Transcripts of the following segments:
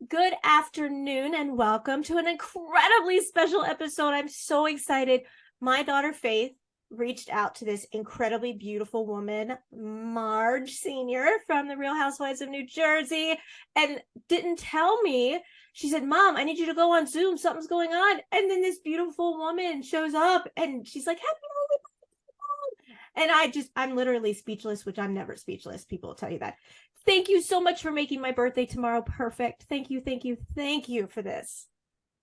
Good afternoon and welcome to an incredibly special episode. I'm so excited. My daughter Faith reached out to this incredibly beautiful woman, Marge Sr. from the Real Housewives of New Jersey, and didn't tell me. She said, Mom, I need you to go on Zoom. Something's going on. And then this beautiful woman shows up and she's like, Happy and I'm literally speechless, which I'm never speechless. People will tell you that. Thank you so much for making my birthday tomorrow perfect. Thank you, thank you, thank you for this.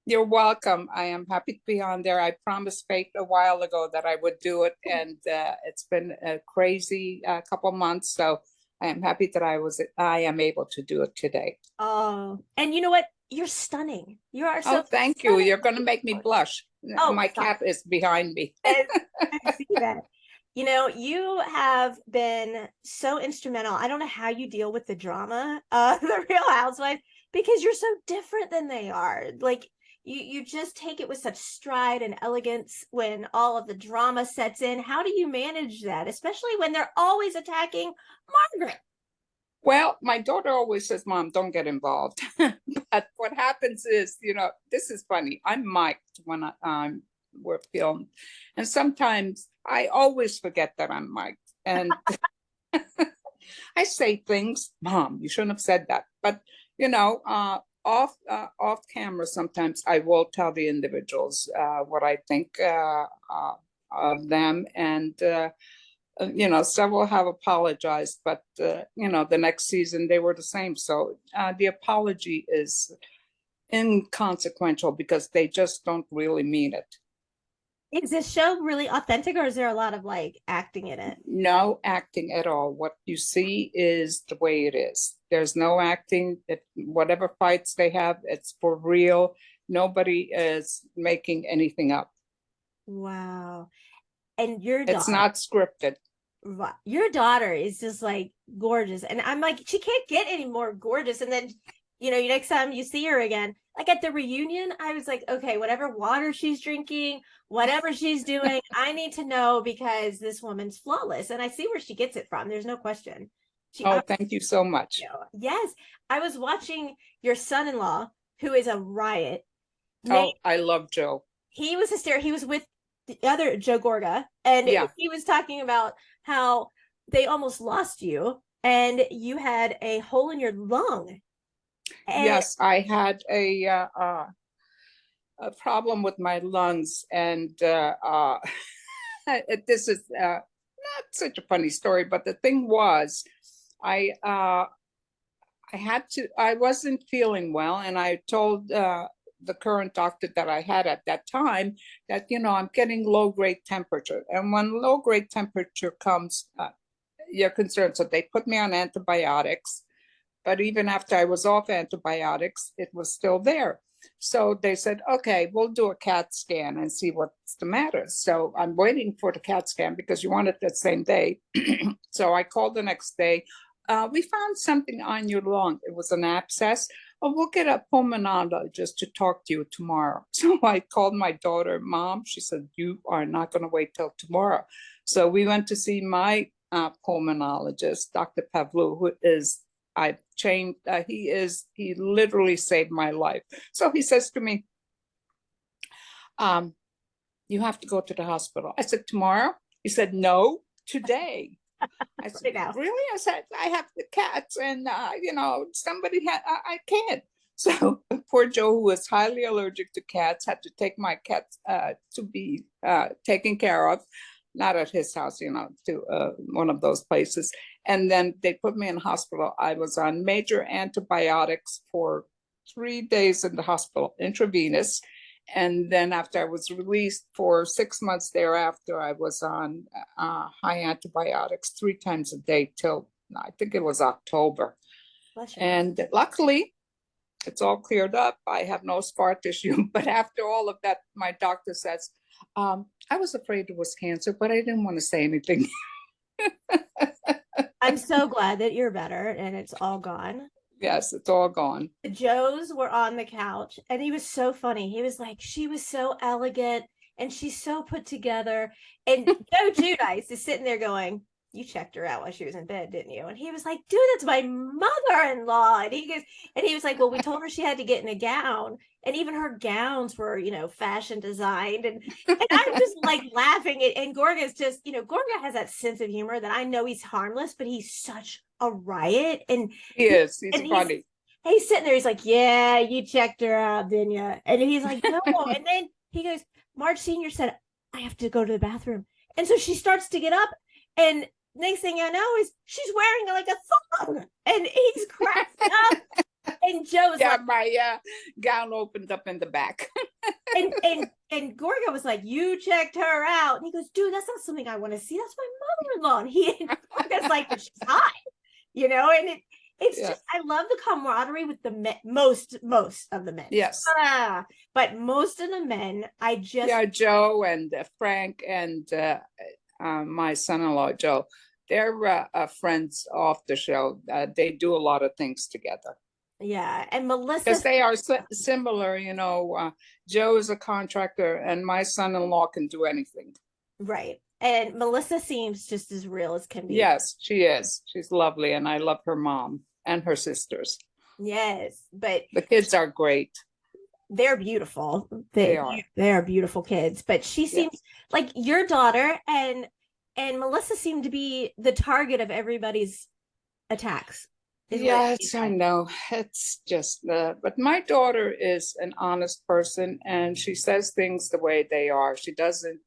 You're welcome. I am happy to be on there. I promised Faith a while ago that I would do it, and it's been a crazy couple months. So I am happy that I am able to do it today. Oh, and you know what? You're stunning. You are so. Oh, thank you. You're going to make me blush. Oh, my stop. cat is behind me. I see that. You know, you have been so instrumental. I don't know how you deal with the drama of the Real Housewives because you're so different than they are. Like you just take it with such stride and elegance when all of the drama sets in. How do you manage that, especially when they're always attacking Margaret? Well, my daughter always says, Mom, don't get involved. But what happens is, this is funny. I'm mic'd when we're filmed. And sometimes I always forget that I'm mic'd. And I say things, Mom, you shouldn't have said that. But, off camera, sometimes I will tell the individuals what I think of them. And, several have apologized, but, the next season they were the same. So the apology is inconsequential because they just don't really mean it. Is this show really authentic or is there a lot of like acting in it? No acting at all. What you see is the way it is. There's no acting. Whatever fights they have, it's for real. Nobody is making anything up. Wow. And your It's daughter, not scripted. your daughter is just like gorgeous. And I'm like, she can't get any more gorgeous. And then, next time you see her again, like at the reunion, I was like, okay, whatever water she's drinking, whatever she's doing, I need to know because this woman's flawless. And I see where she gets it from. There's no question. Thank you so much. Yes. I was watching your son-in-law, who is a riot. I love Joe. He was hysterical. He was with the other Joe Gorga, and he was talking about how they almost lost you and you had a hole in your lung. And yes, I had a problem with my lungs, and this is not such a funny story, but the thing was, I wasn't feeling well, and I told the current doctor that I had at that time that, I'm getting low-grade temperature. And when low-grade temperature comes, you're concerned. So they put me on antibiotics. But even after I was off antibiotics, it was still there. So they said, okay, we'll do a CAT scan and see what's the matter. So I'm waiting for the CAT scan because you want it that same day. So I called the next day. We found something on your lung. It was an abscess. Oh, we'll get a pulmonologist to talk to you tomorrow. So I called my daughter, Mom. She said, you are not going to wait till tomorrow. So we went to see my pulmonologist, Dr. Pavlou, who is, I've changed, he literally saved my life. So he says to me, you have to go to the hospital. I said, tomorrow? He said, no, today. I said, really? I said, I have the cats and, somebody I can't. So poor Joe, who was highly allergic to cats, had to take my cats to be taken care of, not at his house, to one of those places. And then they put me in the hospital. I was on major antibiotics for 3 days in the hospital, intravenous. And then after I was released for 6 months thereafter, I was on high antibiotics 3 times a day till I think it was October. And luckily, it's all cleared up. I have no scar tissue. But after all of that, my doctor says, I was afraid it was cancer, but I didn't want to say anything. I'm so glad that you're better and it's all gone. Yes, it's all gone. The Joes were on the couch and he was so funny. He was like, she was so elegant and she's so put together. And Joe Giudice is sitting there going, you checked her out while she was in bed, didn't you? And he was like, dude, that's my mother-in-law. And he was like, well, we told her she had to get in a gown. And even her gowns were, fashion designed. And I'm just like laughing. And Gorga's just, Gorga has that sense of humor that I know he's harmless, but he's such a riot. And he is. He's funny. He's sitting there. He's like, yeah, you checked her out, didn't you? And he's like, no. And then he goes, Marge Sr. said, I have to go to the bathroom. And so she starts to get up. And next thing I know is she's wearing like a thong. And he's cracking up. And Joe's like, my gown opened up in the back. and Gorga was like, you checked her out. And he goes, dude, that's not something I want to see. That's my mother-in-law. And Gorga's like, but she's hot, and it's just, I love the camaraderie with the men, most of the men. Yes. But most of the men, Joe and Frank and my son-in-law, Joe, they're friends off the show. They do a lot of things together. Yeah. And Melissa. Because they are similar, Joe is a contractor and my son-in-law can do anything. Right. And Melissa seems just as real as can be. Yes, she is. She's lovely. And I love her mom and her sisters. Yes. But the kids are great. They're beautiful. They are beautiful kids. But she seems like your daughter and Melissa seem to be the target of everybody's attacks. Yes, I know. It's just, but my daughter is an honest person and she says things the way they are. She doesn't,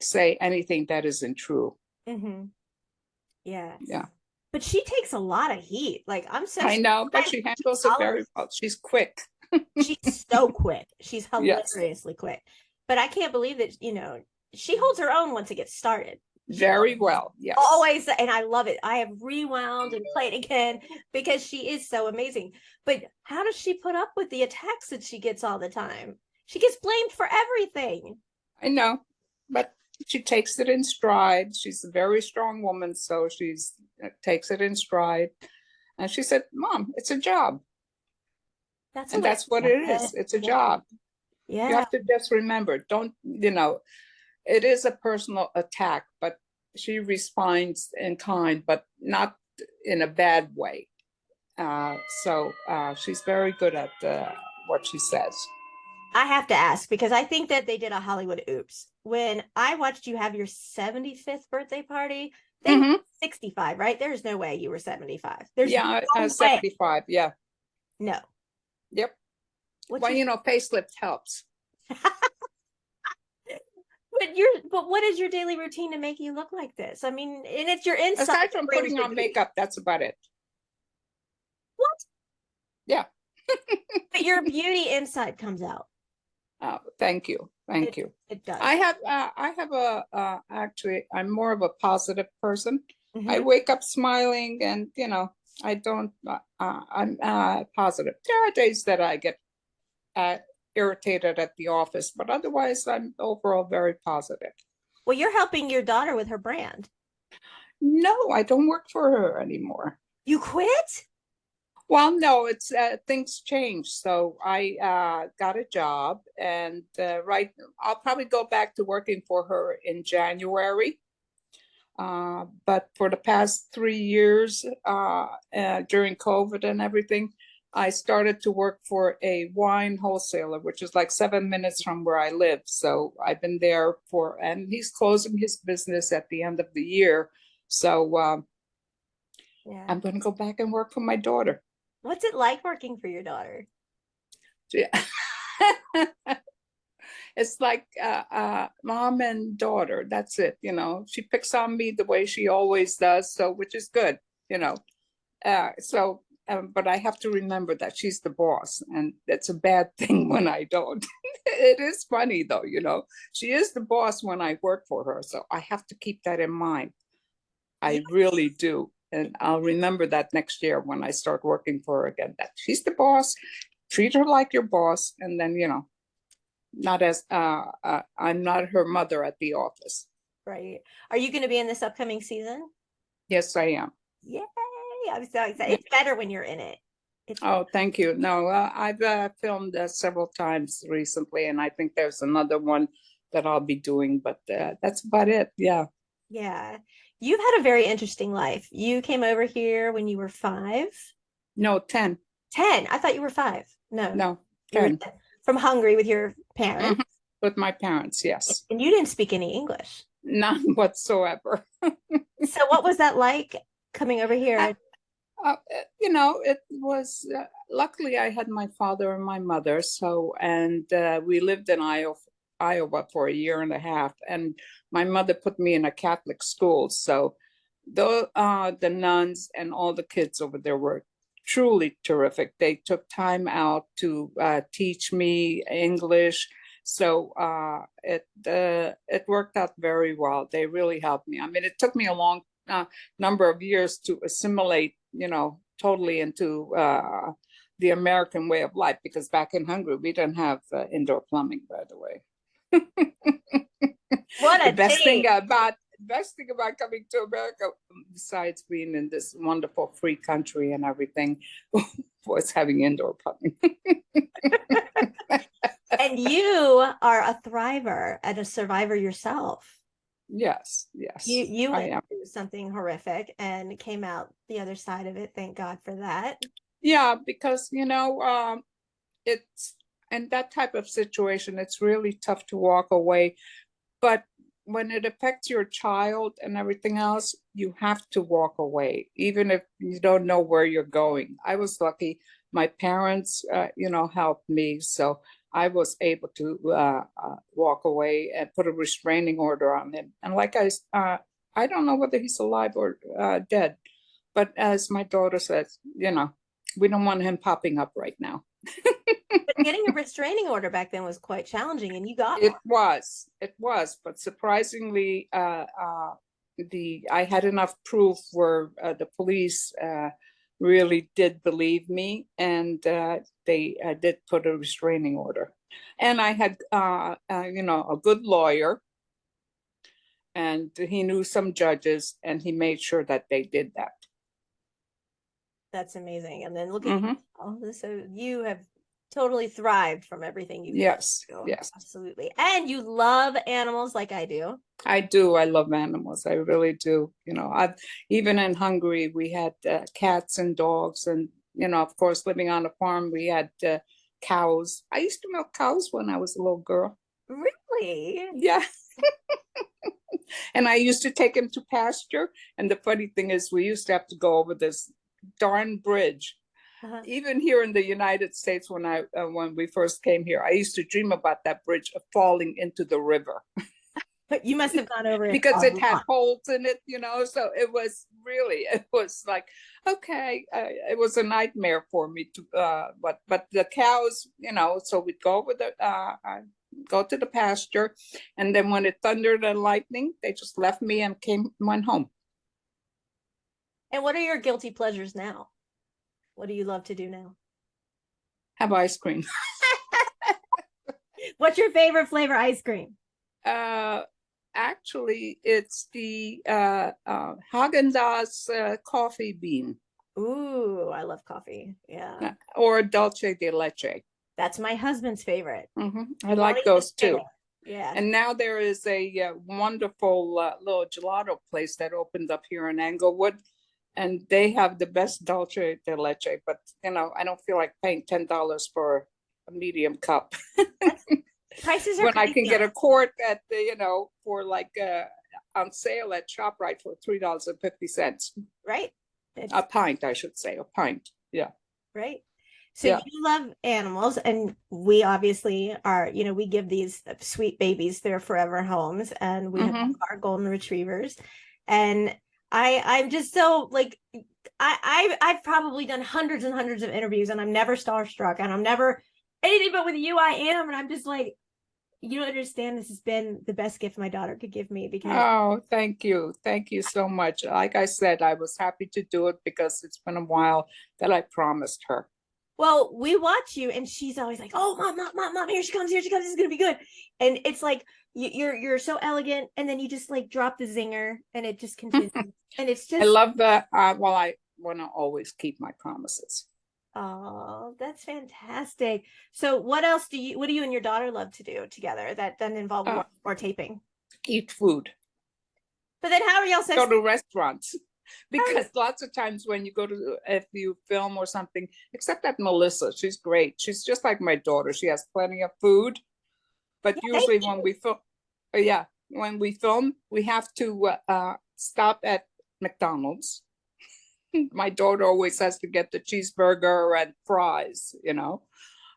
say anything that isn't true. Mm-hmm. Yeah. Yeah. But she takes a lot of heat. Like I know, but she handles it very well. She's quick. She's so quick. She's hilariously quick. But I can't believe that, she holds her own once it gets started. Very well. Yes. Always. And I love it. I have rewound and played again because she is so amazing. But how does she put up with the attacks that she gets all the time? She gets blamed for everything. I know, but she takes it in stride. She's a very strong woman, so she's takes it in stride. And she said, Mom, it's a job. That's what it is. It's a job. Yeah. You have to just remember, it is a personal attack, but she responds in kind, but not in a bad way. So she's very good at what she says. I have to ask, because I think that they did a Hollywood oops. When I watched you have your 75th birthday party, they were 65, right? There's no way you were 75. There's no 75, yeah. No. Yep. Facelift helps. But what is your daily routine to make you look like this? I mean, and it's your inside. Aside from putting on makeup, that's about it. What? Yeah. But your beauty inside comes out. Oh, thank you. Thank you. It does. I have actually, I'm more of a positive person. Mm-hmm. I wake up smiling and, I'm positive. There are days that I get irritated at the office, but otherwise I'm overall very positive. Well, you're helping your daughter with her brand. No, I don't work for her anymore. You quit? Well, no, it's things change. So I got a job and I'll probably go back to working for her in January. But for the past 3 years during COVID and everything, I started to work for a wine wholesaler, which is like 7 minutes from where I live. So I've been there and he's closing his business at the end of the year. So I'm going to go back and work for my daughter. What's it like working for your daughter? Yeah. It's like mom and daughter. That's it. She picks on me the way she always does. So, which is good, but I have to remember that she's the boss, and that's a bad thing when I don't. It is funny though, she is the boss when I work for her. So I have to keep that in mind. I really do. And I'll remember that next year when I start working for her again, that she's the boss, treat her like your boss. And then, not as, I'm not her mother at the office. Right. Are you going to be in this upcoming season? Yes, I am. Yay. I'm so excited. It's better when you're in it. Thank you. No, I've filmed several times recently, and I think there's another one that I'll be doing, but that's about it. Yeah. Yeah. You've had a very interesting life. You came over here when you were 5. No, 10. 10. I thought you were 5. No, No, you were 10. 10. From Hungary with your parents. Mhm. With my parents, yes. And you didn't speak any English. None whatsoever. So what was that like coming over here? It was luckily I had my father and my mother, and we lived in Iowa for a year and a half, and my mother put me in a Catholic school. So the nuns and all the kids over there were truly terrific. They took time out to teach me English. So it worked out very well. They really helped me. I mean, it took me a long number of years to assimilate, totally into the American way of life, because back in Hungary, we didn't have indoor plumbing, by the way. What a the best thing thing about coming to America, besides being in this wonderful free country and everything, was having indoor plumbing. And you are a thriver and a survivor yourself. Yes, You I went am. through something horrific and came out the other side of it. Thank God for that. Yeah, because it's in that type of situation, it's really tough to walk away. But when it affects your child and everything else, you have to walk away, even if you don't know where you're going. I was lucky. My parents, helped me. So I was able to walk away and put a restraining order on him. And I don't know whether he's alive or dead. But as my daughter says, we don't want him popping up right now. But getting a restraining order back then was quite challenging, and you got It one. was, but surprisingly, I had enough proof where the police really did believe me, and they did put a restraining order. And I had, a good lawyer, and he knew some judges, and he made sure that they did that. That's amazing. And then look at you. So you have totally thrived from everything you've Yes, been through. yes. Absolutely. And you love animals like I do. I do. I love animals. I really do. I've even in Hungary, we had cats and dogs, and of course, living on a farm, we had cows. I used to milk cows when I was a little girl. Really? Yeah. And I used to take him to pasture. And the funny thing is, we used to have to go over this darn bridge. Even here in the United States, when we first came here, I used to dream about that bridge falling into the river. But you must have gone over it because it had holes in it, so it was like, okay, it was a nightmare for me to, but the cows, so we'd go over go to the pasture, and then when it thundered and lightning, they just left me and went home. And what are your guilty pleasures now? What do you love to do now? Have ice cream. What's your favorite flavor ice cream? Actually, it's the Haagen-Dazs coffee bean. Ooh, I love coffee. Yeah. Or dulce de leche. That's my husband's favorite. I like those too. Yeah. And now there is a wonderful little gelato place that opened up here in Englewood, and they have the best dulce de leche. But I don't feel like paying $10 for a medium cup. Prices are when crazy. I can get a quart at the for like on sale at ShopRite for $3.50. Right. A pint, I should say, a pint. Yeah. Right. So you love animals, and we obviously are, we give these sweet babies their forever homes, and we have our golden retrievers. And I'm just so like, I've probably done hundreds and hundreds of interviews, and I'm never starstruck, and I'm never anything, but with you, I am. And I'm just like, you don't understand. This has been the best gift my daughter could give me, because thank you so much. Like I said, I was happy to do it because it's been a while that I promised her. Well, we watch you, and she's always like, "Oh, mom, here she comes, this is gonna be good." And it's like you're so elegant, and then you just like drop the zinger, and it just continues. And it's just, I love that. Well, I want to always keep my promises. Oh, that's fantastic. So what do you and your daughter love to do together that doesn't involve Uh, work or taping? Eat food, But then how are y'all go such to restaurants. how are you, Because lots of times when you go to, if you film or something, except that Melissa, she's great. She's just like my daughter. She has plenty of food. But yeah, thank usually when you. we film, yeah, when we film, we have to stop at McDonald's. My daughter always has to get the cheeseburger and fries, you know.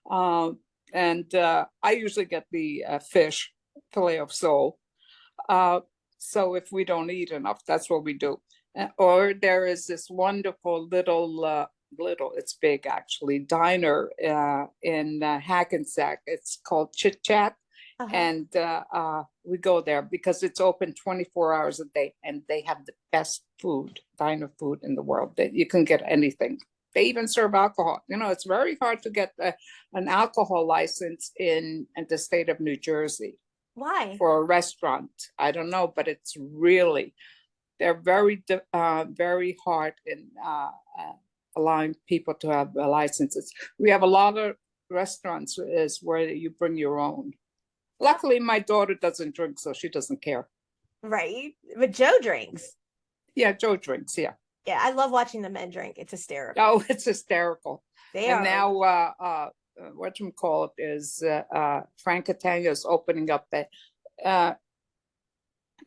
Um, and I usually get the fish, fillet of sole. Uh, so if we don't eat enough, that's what we do. Or there is this wonderful little, it's big actually, diner in Hackensack. It's called Chit Chat. Uh-huh. And we go there because it's open 24 hours a day and they have the best food, diner food in the world. That you can get anything. They even serve alcohol. You know, it's very hard to get an alcohol license in the state of New Jersey Why? for a restaurant. I don't know, but it's really, they're very hard in allowing people to have licenses. We have a lot of restaurants is where you bring your own. Luckily, my daughter doesn't drink, so she doesn't care. Right. But Joe drinks. Yeah, Joe drinks. Yeah. Yeah, I love watching the men drink. It's hysterical. Oh, it's hysterical. They And are. now, what you call it is Frank Catania is opening up a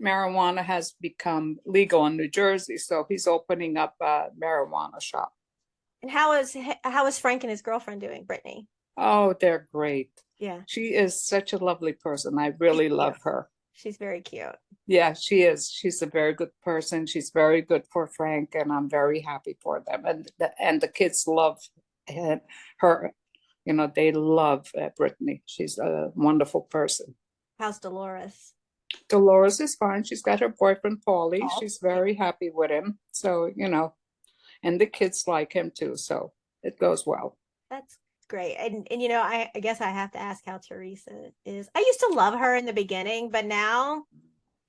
marijuana has become legal in New Jersey, so he's opening up a marijuana shop. And how is Frank and his girlfriend doing, Brittany? Oh, they're great. Yeah. She is such a lovely person. I really love her. She's very cute. Yeah, she is. She's a very good person. She's very good for Frank, and I'm very happy for them. And the kids love her. You know, they love Brittany. She's a wonderful person. How's Dolores? Dolores is fine. She's got her boyfriend, Paulie. Oh, She's very happy with him. So, you know, and the kids like him too. So it goes well. that's great. And I guess I have to ask how Teresa is. I used to love her in the beginning, but now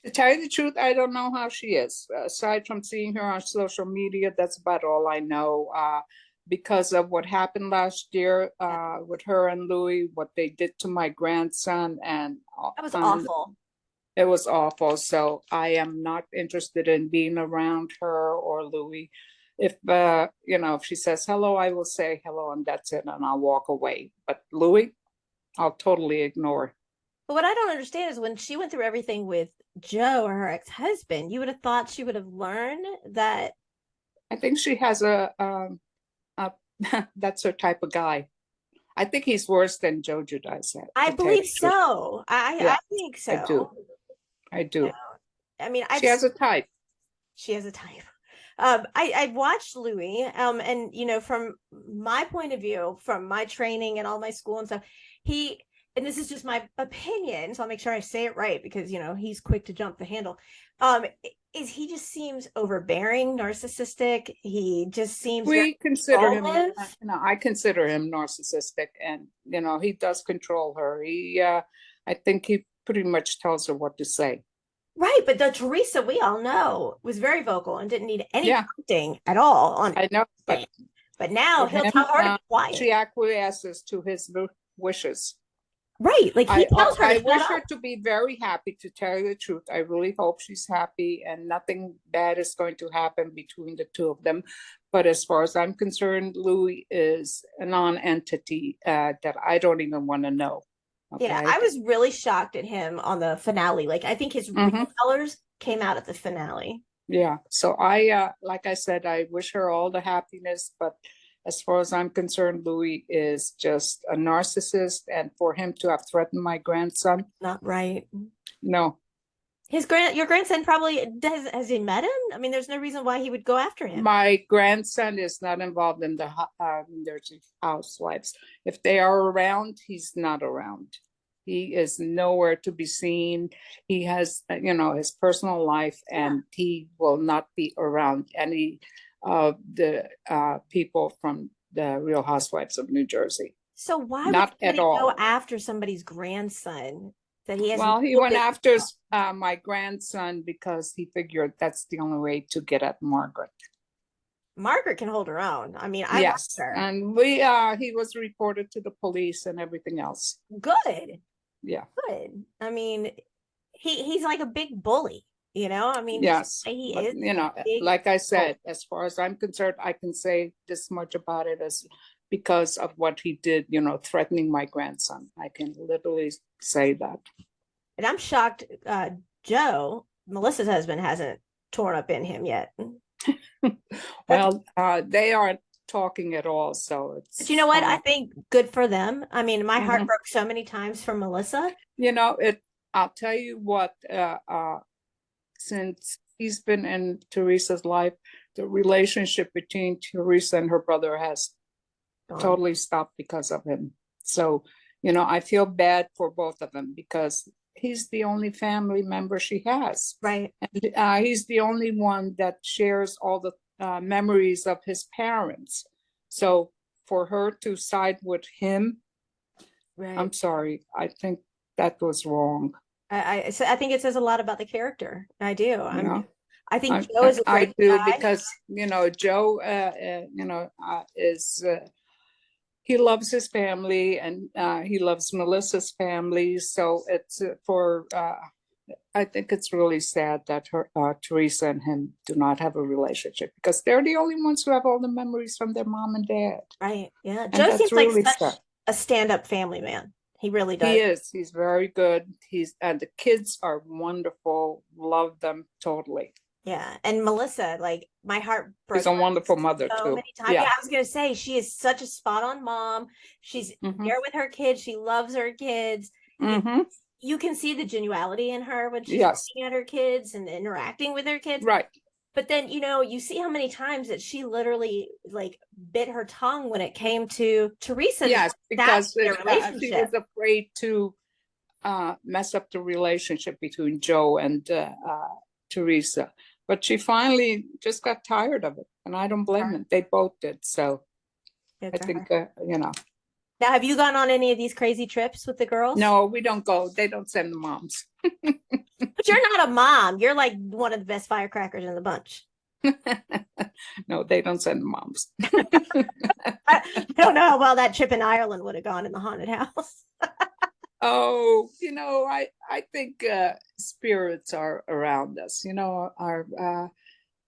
To tell you the truth, I don't know how she is. Aside from seeing her on social media, that's about all I know. Because of what happened last year with her and Louis, what they did to my grandson, and that was awful. it was awful. So I am not interested in being around her or Louis. If if she says hello, I will say hello, and that's it, and I'll walk away. But Louis, I'll totally ignore. But what I don't understand is when she went through everything with Joe or her ex-husband, you would have thought she would have learned that. I think she has a that's her type of guy. I think he's worse than Joe Giudice. I believe so. I think so. I do. I do. I mean, she has a type. She has a type. I watched Louis, and from my point of view, from my training and all my school and stuff, and this is just my opinion, so I'll make sure I say it right because he's quick to jump the handle. He just seems overbearing, narcissistic. He just seems I consider him narcissistic, and he does control her. I think he pretty much tells her what to say. Right, but the Teresa we all know was very vocal and didn't need any prompting at all. I know, but now he'll tell her to be quiet. She acquiesces to his wishes. Right, like he tells her. I wish her to be very happy. To tell you the truth, I really hope she's happy and nothing bad is going to happen between the two of them. But as far as I'm concerned, Louis is a non-entity that I don't even want to know. Okay? Yeah, I was really shocked at him on the finale. Like, I think his real colors came out at the finale. Yeah, so like I said, I wish her all the happiness, but as far as I'm concerned, Louis is just a narcissist, and for him to have threatened my grandson, not right. No. Your grandson probably has he met him? I mean, there's no reason why he would go after him. My grandson is not involved in the Housewives. If they are around, he's not around. He is nowhere to be seen. He has, his personal life, and he will not be around any of the people from the Real Housewives of New Jersey. So why would he go after somebody's grandson that he has? Well, he went after my grandson because he figured that's the only way to get at Margaret. Margaret can hold her own. I mean, I like Yes, her. and he was reported to the police and everything else. Good. Yeah. Good. I mean, he's like a big bully, you know? I mean, Yes, he but is a big like I bully. said, as far as I'm concerned, I can say this much about it as because of what he did, threatening my grandson. I can literally say that. And I'm shocked Joe, Melissa's husband, hasn't torn up in him yet. Well, they aren't talking at all, so But you it's know what? I think good for them. I mean, my heart mhm. broke so many times for Melissa. I'll tell you what, since he's been in Teresa's life, the relationship between Teresa and her brother has Gone. totally stopped because of him. So, I feel bad for both of them because he's the only family member she has. Right. And he's the only one that shares all the memories of his parents. So for her to side with him, Right. I'm sorry, I think that was wrong. I think it says a lot about the character. I do. I think Joe I, is a I great do guy. because Joe is he loves his family and he loves Melissa's family. So it's I think it's really sad that Teresa and him do not have a relationship because they're the only ones who have all the memories from their mom and dad. Right. Yeah. And Joe that's seems like really such sad. a stand-up family man. He really He does. is. He's very good. And the kids are wonderful. Love them totally. Yeah. And Melissa, like my heart She's broke a wonderful mother so too. many times. Yeah. Yeah, I was gonna say she is such a spot on mom. She's there with her kids. She loves her kids. Mm-hmm. You can see the genuality in her when she's Yes. looking at her kids and interacting with her kids. Right. But then, you see how many times that she literally like bit her tongue when it came to Teresa. Yes, because their she relationship. was afraid to mess up the relationship between Joe and Teresa. But she finally just got tired of it, and I don't blame them. They both did. So I think, Now, have you gone on any of these crazy trips with the girls? No, we don't go. They don't send the moms. But you're not a mom. You're like one of the best firecrackers in the bunch. No, they don't send the moms. I don't know how well that trip in Ireland would have gone in the haunted house. Oh, I think spirits are around us.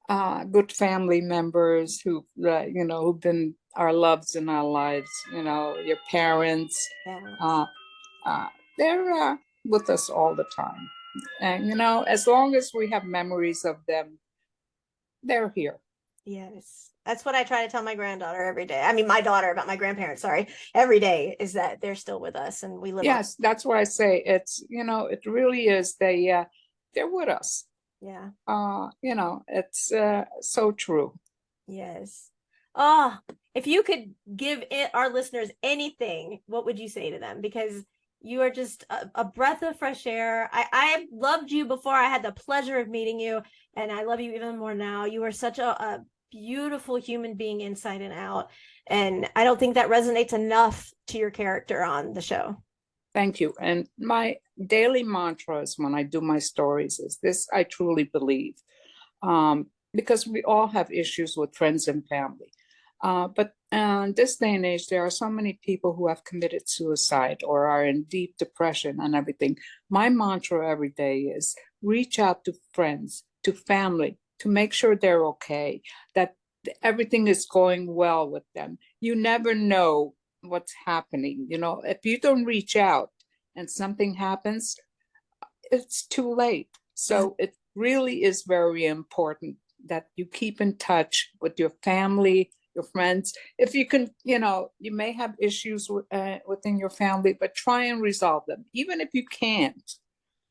Our good family members who've been our loves in our lives. Your parents. Yeah. They're with us all the time, and as long as we have memories of them, they're here. Yes. That's what I try to tell my granddaughter every day. I mean, my daughter about my grandparents, sorry, every day is that they're still with us and we live. Yes, that's what I say. It's, it really is. They're with us. Yeah. It's so true. Yes. Oh, if you could give our listeners anything, what would you say to them? Because you are just a breath of fresh air. I loved you before I had the pleasure of meeting you, and I love you even more now. You are such a beautiful human being inside and out. And I don't think that resonates enough to your character on the show. Thank you. And my daily mantra is when I do my stories is this: I truly believe, because we all have issues with friends and family. But in this day and age, there are so many people who have committed suicide or are in deep depression and everything. My mantra every day is reach out to friends, to family, to make sure they're okay, that everything is going well with them. You never know what's happening. If you don't reach out and something happens, it's too late. So it really is very important that you keep in touch with your family, your friends. If you can, you may have issues within your family, but try and resolve them. Even if you can't,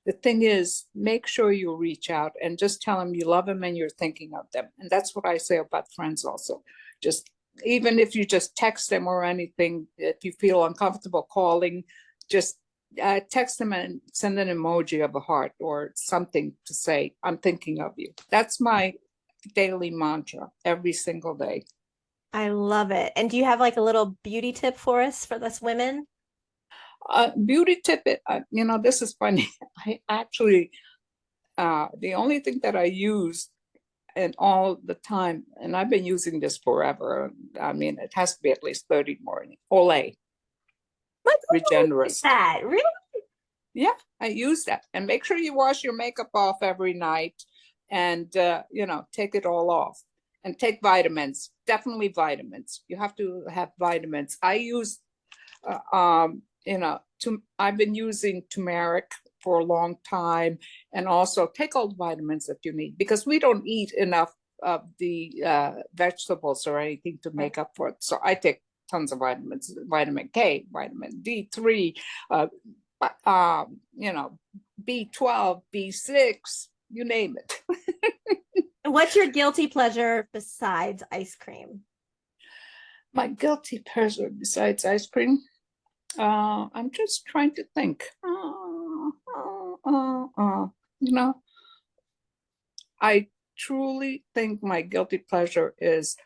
the thing is, make sure you reach out and just tell them you love them and you're thinking of them. And that's what I say about friends also. Just even if you just text them or anything, if you feel uncomfortable calling, just text them and send an emoji of a heart or something to say, I'm thinking of you. That's my daily mantra every single day. I love it. And do you have like a little beauty tip for us, for us women? Beauty tip, this is funny. I actually, the only thing that I use and all the time. And I've been using this forever. I mean, it has to be at least 30 morning. Olay, Regenerist. That really? Yeah, I use that. And make sure you wash your makeup off every night and, take it all off. And take vitamins, definitely vitamins. You have to have vitamins. I use, I've been using turmeric for a long time, and also take all the vitamins that you need, because we don't eat enough of the vegetables or anything to make up for it. So I take tons of vitamins, vitamin K, vitamin D3, B12, B6, you name it. What's your guilty pleasure besides ice cream? My guilty pleasure besides ice cream? I'm just trying to think. I truly think my guilty pleasure is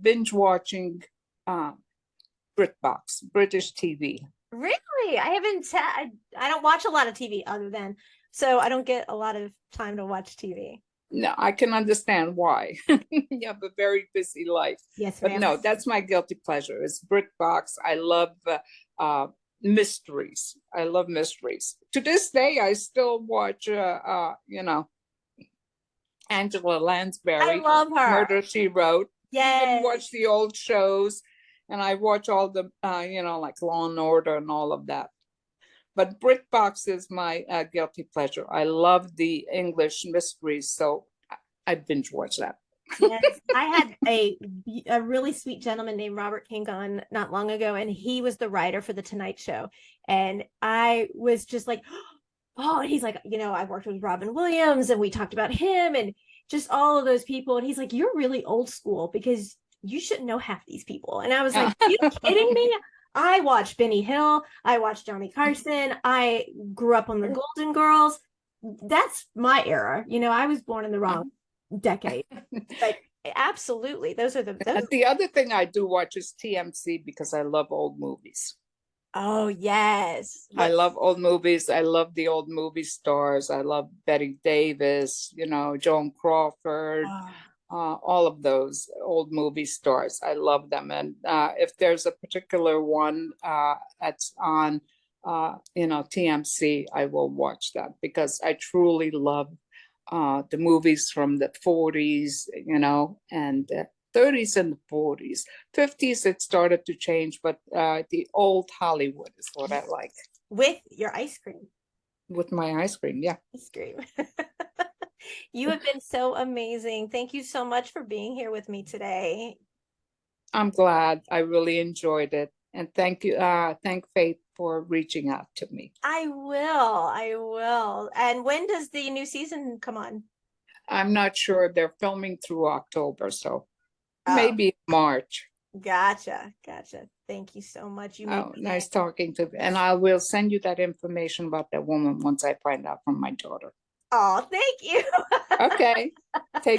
binge watching BritBox, British TV. Really? I haven't. I don't watch a lot of TV other than, so I don't get a lot of time to watch TV. No, I can understand why. You have a very busy life. Yes, but ma'am. no, that's my guilty pleasure. It's BritBox. I love mysteries. I love mysteries. To this day, I still watch, Angela Lansbury. I love her. Murder, She Wrote. Yes. Even watch the old shows, and I watch all the, like Law and Order and all of that. But BritBox is my guilty pleasure. I love the English mysteries, so I binge watch that. Yes, I had a really sweet gentleman named Robert King on not long ago, and he was the writer for The Tonight Show. And I was just like, oh, and he's like, I worked with Robin Williams, and we talked about him and just all of those people. And he's like, you're really old school because you shouldn't know half these people. And I was like, are you kidding me? I watched Benny Hill. I watched Johnny Carson. I grew up on the Golden Girls. That's my era. I was born in the wrong decade. But absolutely, those are the other thing I do watch is TMC because I love old movies. Oh, yes. I love old movies. I love the old movie stars. I love Betty Davis, Joan Crawford. All of those old movie stars. I love them. And if there's a particular one that's on, TMC, I will watch that because I truly love the movies from the 40s, and 30s and the 40s. 50s, it started to change, but the old Hollywood is what I like. With your ice cream. With my ice cream, yeah. Ice cream. You have been so amazing. Thank you so much for being here with me today. I'm glad. I really enjoyed it. And thank you. Thank Faith for reaching out to me. I will. And when does the new season come on? I'm not sure. They're filming through October, so maybe March. Gotcha. Thank you so much. Nice talking to you. And I will send you that information about that woman once I find out from my daughter. Oh, thank you. Okay. Take